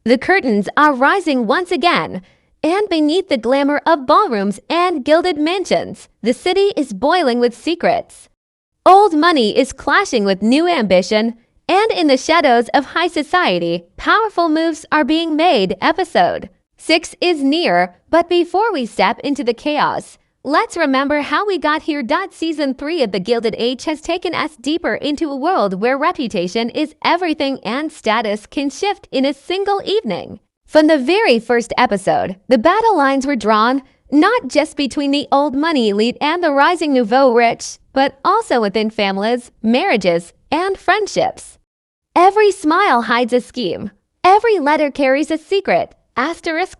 The curtains are rising once again, and beneath the glamour of ballrooms and gilded mansions, the city is boiling with secrets. Old money is clashing with new ambition, and in the shadows of high society, powerful moves are being made. Episode 6 is near, but before we step into the chaos, let's remember how we got here. Season 3 of the Gilded Age has taken us deeper into a world where reputation is everything and status can shift in a single evening. From the very first episode, the battle lines were drawn not just between the old money elite and the rising nouveau rich, but also within families, marriages, and friendships. Every smile hides a scheme. Every letter carries a secret.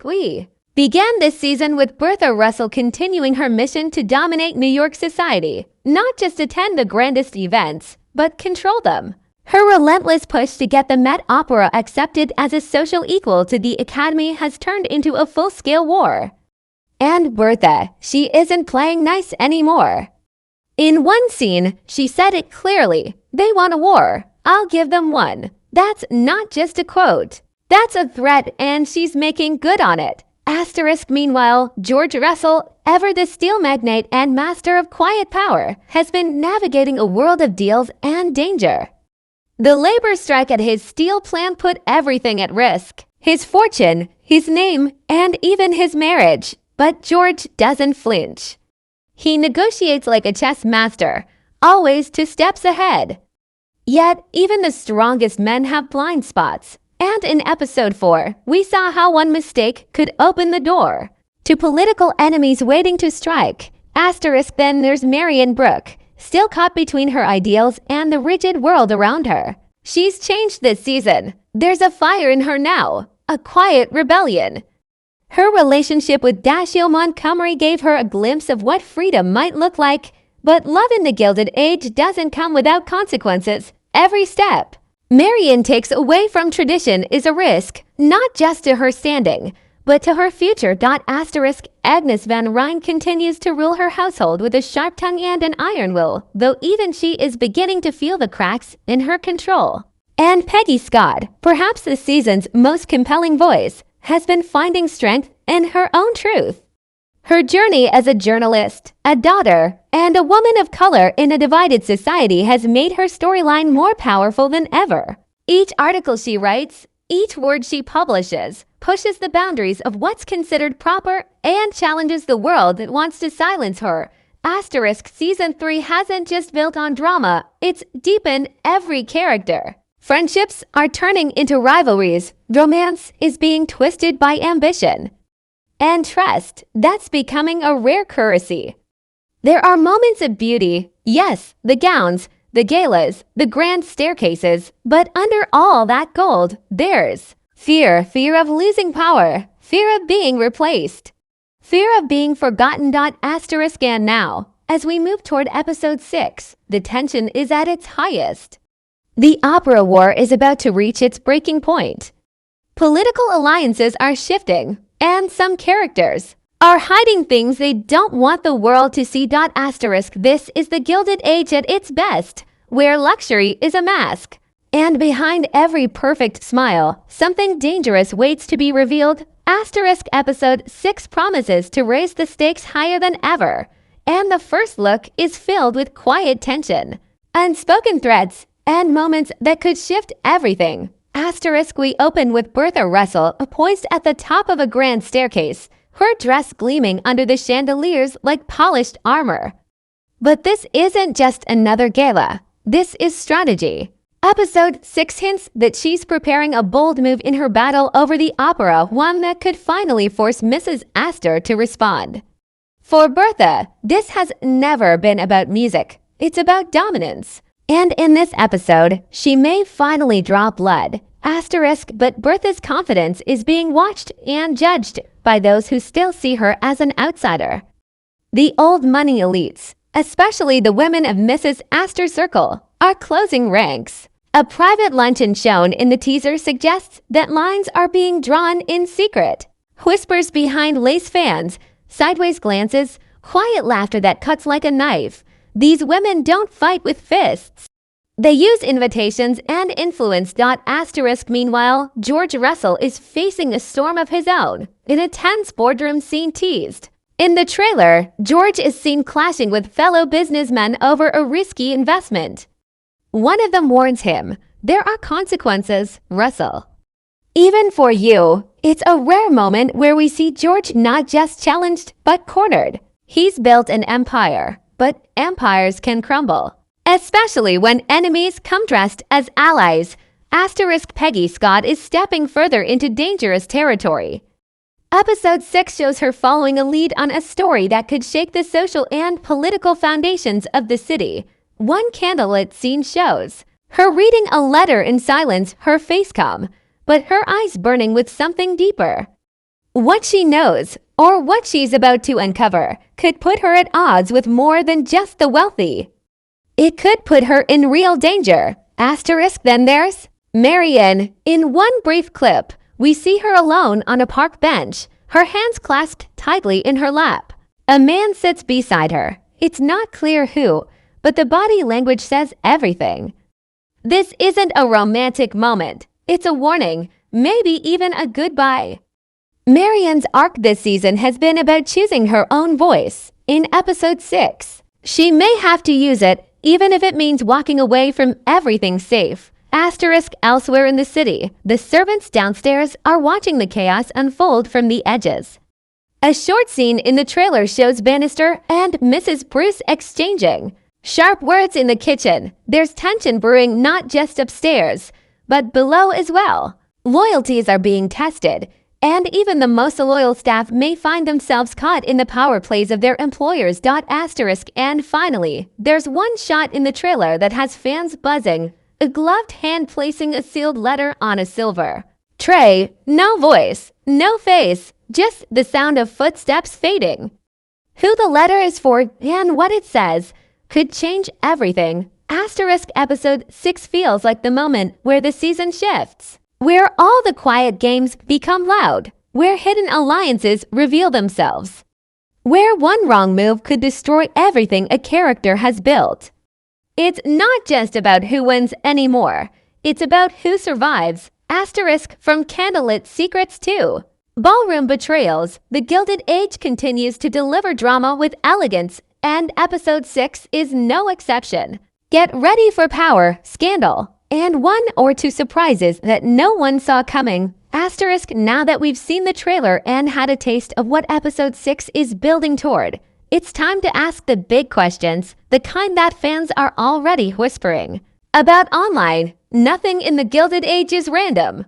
We began this season with Bertha Russell continuing her mission to dominate New York society, not just attend the grandest events, but control them. Her relentless push to get the Met Opera accepted as a social equal to the Academy has turned into a full-scale war. And Bertha, she isn't playing nice anymore. In one scene, she said it clearly, "They want a war. I'll give them one." That's not just a quote. That's a threat, and she's making good on it. Meanwhile, George Russell, ever the steel magnate and master of quiet power, has been navigating a world of deals and danger. The labor strike at his steel plant put everything at risk. His fortune, his name, and even his marriage. But George doesn't flinch. He negotiates like a chess master, always 2 steps ahead. Yet, even the strongest men have blind spots. And in episode 4, we saw how one mistake could open the door to political enemies waiting to strike. Then there's Marian Brooke, still caught between her ideals and the rigid world around her. She's changed this season. There's a fire in her now, a quiet rebellion. Her relationship with Dashiell Montgomery gave her a glimpse of what freedom might look like. But love in the Gilded Age doesn't come without consequences. Every step Marian takes away from tradition is a risk, not just to her standing, but to her future. Agnes Van Ryn continues to rule her household with a sharp tongue and an iron will, though even she is beginning to feel the cracks in her control. And Peggy Scott, perhaps this season's most compelling voice, has been finding strength in her own truth. Her journey as a journalist, a daughter, and a woman of color in a divided society has made her storyline more powerful than ever. Each article she writes, each word she publishes, pushes the boundaries of what's considered proper and challenges the world that wants to silence her. Season 3 hasn't just built on drama, it's deepened every character. Friendships are turning into rivalries, romance is being twisted by ambition. And trust, that's becoming a rare currency. There are moments of beauty, yes, the gowns, the galas, the grand staircases, but under all that gold, there's fear of losing power, fear of being replaced, fear of being forgotten. And now, as we move toward episode 6, the tension is at its highest. The opera war is about to reach its breaking point. Political alliances are shifting, and some characters are hiding things they don't want the world to see. This is the Gilded Age at its best, where luxury is a mask. And behind every perfect smile, something dangerous waits to be revealed. Episode 6 promises to raise the stakes higher than ever. And the first look is filled with quiet tension, unspoken threats, and moments that could shift everything. We open with Bertha Russell poised at the top of a grand staircase, her dress gleaming under the chandeliers like polished armor. But this isn't just another gala. This is strategy. Episode 6 hints that she's preparing a bold move in her battle over the opera, one that could finally force Mrs. Astor to respond. For Bertha, this has never been about music. It's about dominance. And in this episode, she may finally draw blood. But Bertha's confidence is being watched and judged by those who still see her as an outsider. The old money elites, especially the women of Mrs. Astor's circle, are closing ranks. A private luncheon shown in the teaser suggests that lines are being drawn in secret. Whispers behind lace fans, sideways glances, quiet laughter that cuts like a knife. These women don't fight with fists. They use invitations and influence. Meanwhile, George Russell is facing a storm of his own in a tense boardroom scene teased. In the trailer, George is seen clashing with fellow businessmen over a risky investment. One of them warns him, "There are consequences, Russell." Even for you, it's a rare moment where we see George not just challenged, but cornered. He's built an empire, but empires can crumble. Especially when enemies come dressed as allies. Peggy Scott is stepping further into dangerous territory. Episode 6 shows her following a lead on a story that could shake the social and political foundations of the city. One candlelit scene shows her reading a letter in silence, her face calm, but her eyes burning with something deeper. What she knows, or what she's about to uncover, could put her at odds with more than just the wealthy. It could put her in real danger. Then there's Marian. In one brief clip, we see her alone on a park bench, her hands clasped tightly in her lap. A man sits beside her. It's not clear who, but the body language says everything. This isn't a romantic moment. It's a warning, maybe even a goodbye. Marian's arc this season has been about choosing her own voice. In episode 6, she may have to use it, even if it means walking away from everything safe. Elsewhere in the city, the servants downstairs are watching the chaos unfold from the edges. A short scene in the trailer shows Bannister and Mrs. Bruce exchanging sharp words in the kitchen. There's tension brewing not just upstairs, but below as well. Loyalties are being tested, and even the most loyal staff may find themselves caught in the power plays of their employers. And finally, there's one shot in the trailer that has fans buzzing, a gloved hand placing a sealed letter on a silver tray. No voice, no face, just the sound of footsteps fading. Who the letter is for and what it says could change everything. Episode 6 feels like the moment where the season shifts, where all the quiet games become loud, where hidden alliances reveal themselves, where one wrong move could destroy everything a character has built. It's not just about who wins anymore, it's about who survives. From Candlelit Secrets 2. Ballroom Betrayals, The Gilded Age continues to deliver drama with elegance, and episode 6 is no exception. Get ready for power, scandal, and one or two surprises that no one saw coming. Now that we've seen the trailer and had a taste of what episode 6 is building toward, it's time to ask the big questions, the kind that fans are already whispering about online. Nothing in the Gilded Age is random.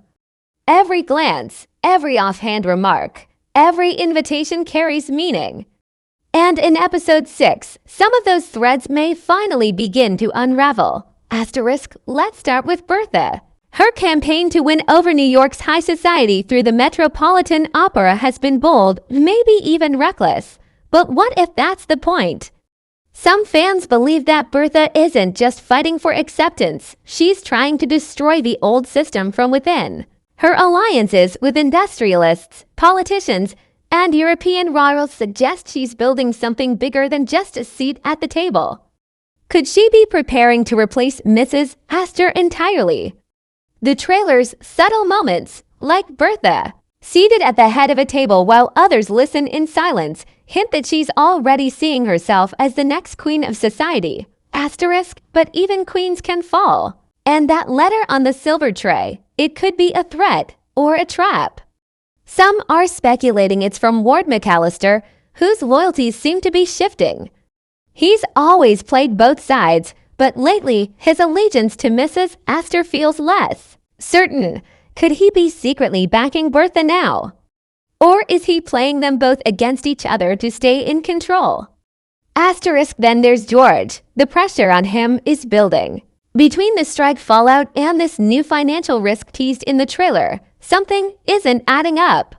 Every glance, every offhand remark, every invitation carries meaning. And in episode 6, some of those threads may finally begin to unravel. Let's start with Bertha. Her campaign to win over New York's high society through the Metropolitan Opera has been bold, maybe even reckless. But what if that's the point? Some fans believe that Bertha isn't just fighting for acceptance, she's trying to destroy the old system from within. Her alliances with industrialists, politicians, and European royals suggest she's building something bigger than just a seat at the table. Could she be preparing to replace Mrs. Astor entirely? The trailer's subtle moments, like Bertha, seated at the head of a table while others listen in silence, hint that she's already seeing herself as the next queen of society. But even queens can fall. And that letter on the silver tray, it could be a threat or a trap. Some are speculating it's from Ward McAllister, whose loyalties seem to be shifting. He's always played both sides, but lately his allegiance to Mrs. Astor feels less certain. Could he be secretly backing Bertha now? Or is he playing them both against each other to stay in control? Then there's George. The pressure on him is building. Between the strike fallout and this new financial risk teased in the trailer, something isn't adding up.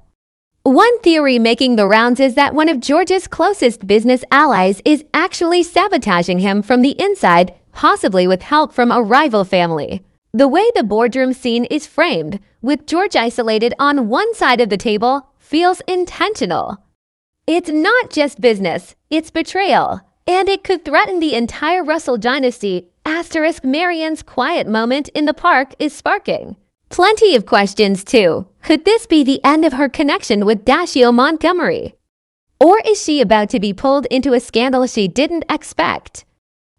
One theory making the rounds is that one of George's closest business allies is actually sabotaging him from the inside, possibly with help from a rival family. The way the boardroom scene is framed, with George isolated on one side of the table, feels intentional. It's not just business, it's betrayal, and it could threaten the entire Russell dynasty Marian's quiet moment in the park is sparking plenty of questions too. Could this be the end of her connection with Dashiell Montgomery? Or is she about to be pulled into a scandal she didn't expect?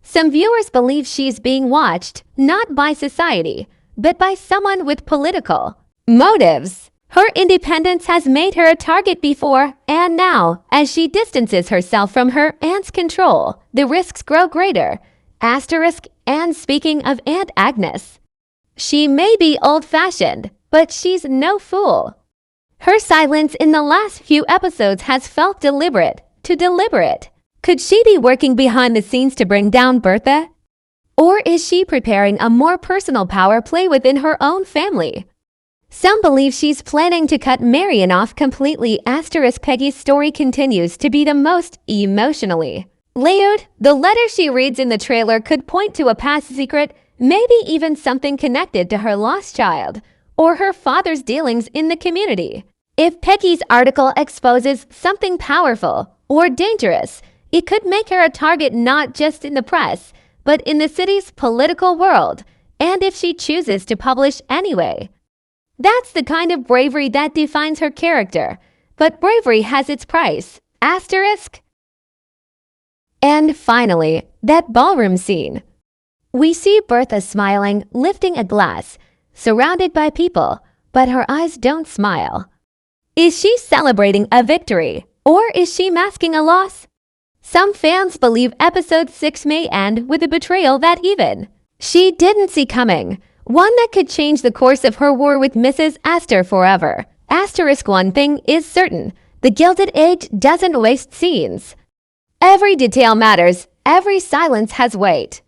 Some viewers believe she's being watched not by society, but by someone with political motives. Her independence has made her a target before, and now, as she distances herself from her aunt's control, the risks grow greater. And speaking of Aunt Agnes, she may be old-fashioned, but she's no fool. Her silence in the last few episodes has felt deliberate. Could she be working behind the scenes to bring down Bertha? Or is she preparing a more personal power play within her own family? Some believe she's planning to cut Marian off completely. Peggy's story continues to be the most emotionally layered. The letter she reads in the trailer could point to a past secret, maybe even something connected to her lost child or her father's dealings in the community. If Peggy's article exposes something powerful or dangerous, it could make her a target not just in the press, but in the city's political world. And if she chooses to publish anyway, that's the kind of bravery that defines her character. But bravery has its price. And finally, that ballroom scene. We see Bertha smiling, lifting a glass, surrounded by people, but her eyes don't smile. Is she celebrating a victory, or is she masking a loss? Some fans believe episode 6 may end with a betrayal that even she didn't see coming, one that could change the course of her war with Mrs. Astor forever. One thing is certain, the Gilded Age doesn't waste scenes. Every detail matters, every silence has weight.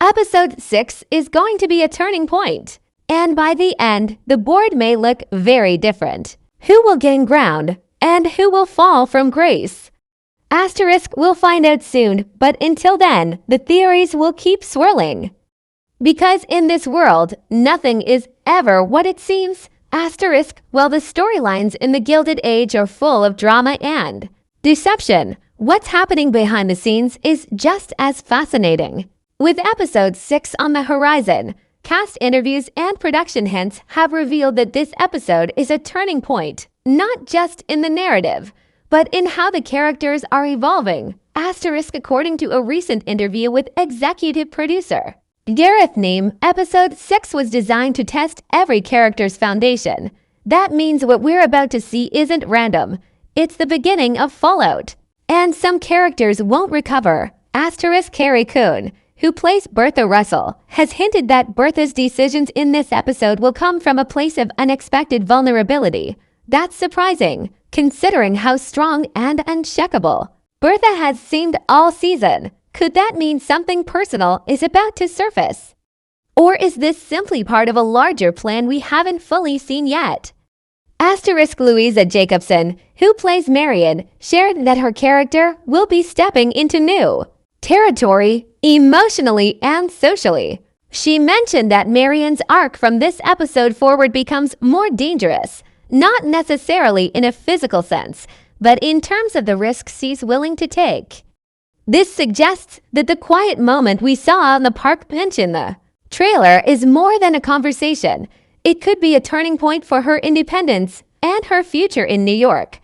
Episode 6 is going to be a turning point, and by the end, the board may look very different. Who will gain ground, and who will fall from grace? We'll find out soon, but until then, the theories will keep swirling. Because in this world, nothing is ever what it seems. While the storylines in the Gilded Age are full of drama and deception, what's happening behind the scenes is just as fascinating. With episode 6 on the horizon, cast interviews and production hints have revealed that this episode is a turning point, not just in the narrative, but in how the characters are evolving. According to a recent interview with executive producer Gareth Neame, episode 6 was designed to test every character's foundation. That means what we're about to see isn't random. It's the beginning of fallout. And some characters won't recover. Carrie Coon, who plays Bertha Russell, has hinted that Bertha's decisions in this episode will come from a place of unexpected vulnerability. That's surprising, considering how strong and unshakable Bertha has seemed all season. Could that mean something personal is about to surface? Or is this simply part of a larger plan we haven't fully seen yet? Louisa Jacobson, who plays Marian, shared that her character will be stepping into new territory, emotionally and socially. She mentioned that Marian's arc from this episode forward becomes more dangerous, not necessarily in a physical sense, but in terms of the risks she's willing to take. This suggests that the quiet moment we saw on the park bench in the trailer is more than a conversation. It could be a turning point for her independence and her future in New York.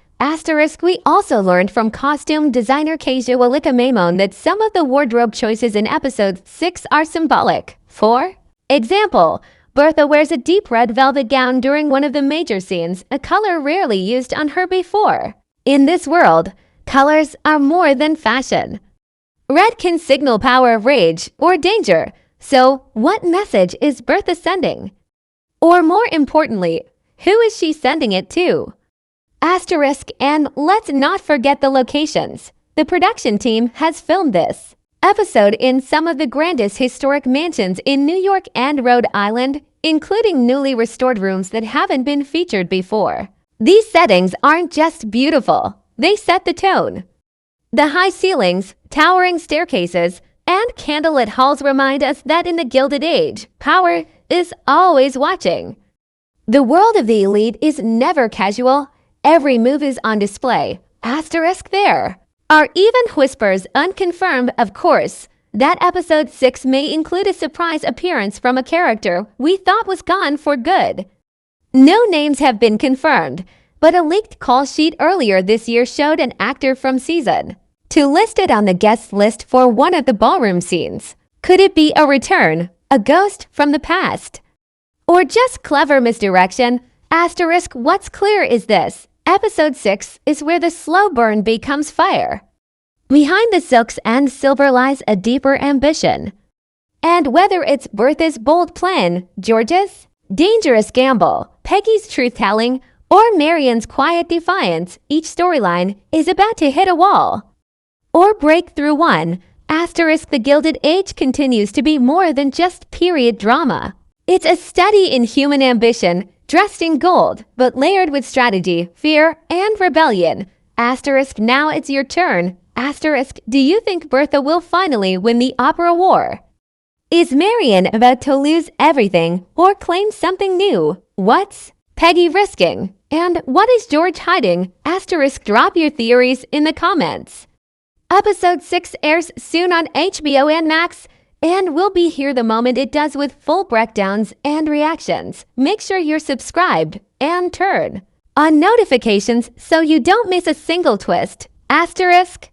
We also learned from costume designer Keisha Walika Maimon that some of the wardrobe choices in episode 6 are symbolic. For example, Bertha wears a deep red velvet gown during one of the major scenes, a color rarely used on her before. In this world, colors are more than fashion. Red can signal power, rage, or danger. So, what message is Bertha sending? Or more importantly, who is she sending it to? And let's not forget the locations. The production team has filmed this episode in some of the grandest historic mansions in New York and Rhode Island, including newly restored rooms that haven't been featured before. These settings aren't just beautiful, they set the tone. The high ceilings, towering staircases, and candlelit halls remind us that in the Gilded Age, power is always watching. The world of the elite is never casual. Every move is on display. There are even whispers, unconfirmed of course, that episode 6 may include a surprise appearance from a character we thought was gone for good. No names have been confirmed, but a leaked call sheet earlier this year showed an actor from season 2 listed on the guest list for one of the ballroom scenes. Could it be a return, a ghost from the past? Or just clever misdirection? Asterisk, what's clear is this. Episode 6 is where the slow burn becomes fire. Behind the silks and silver lies a deeper ambition. And whether it's Bertha's bold plan, George's dangerous gamble, Peggy's truth-telling, or Marian's quiet defiance, each storyline is about to hit a wall. Or break through one. Asterisk, the Gilded Age continues to be more than just period drama. It's a study in human ambition, dressed in gold, but layered with strategy, fear, and rebellion. Asterisk, now it's your turn. Asterisk, do you think Bertha will finally win the opera war? Is Marian about to lose everything or claim something new? What's Peggy risking? And what is George hiding? Asterisk, drop your theories in the comments. Episode 6 airs soon on HBO and Max, and we'll be here the moment it does with full breakdowns and reactions. Make sure you're subscribed and turn on notifications so you don't miss a single twist. Asterisk.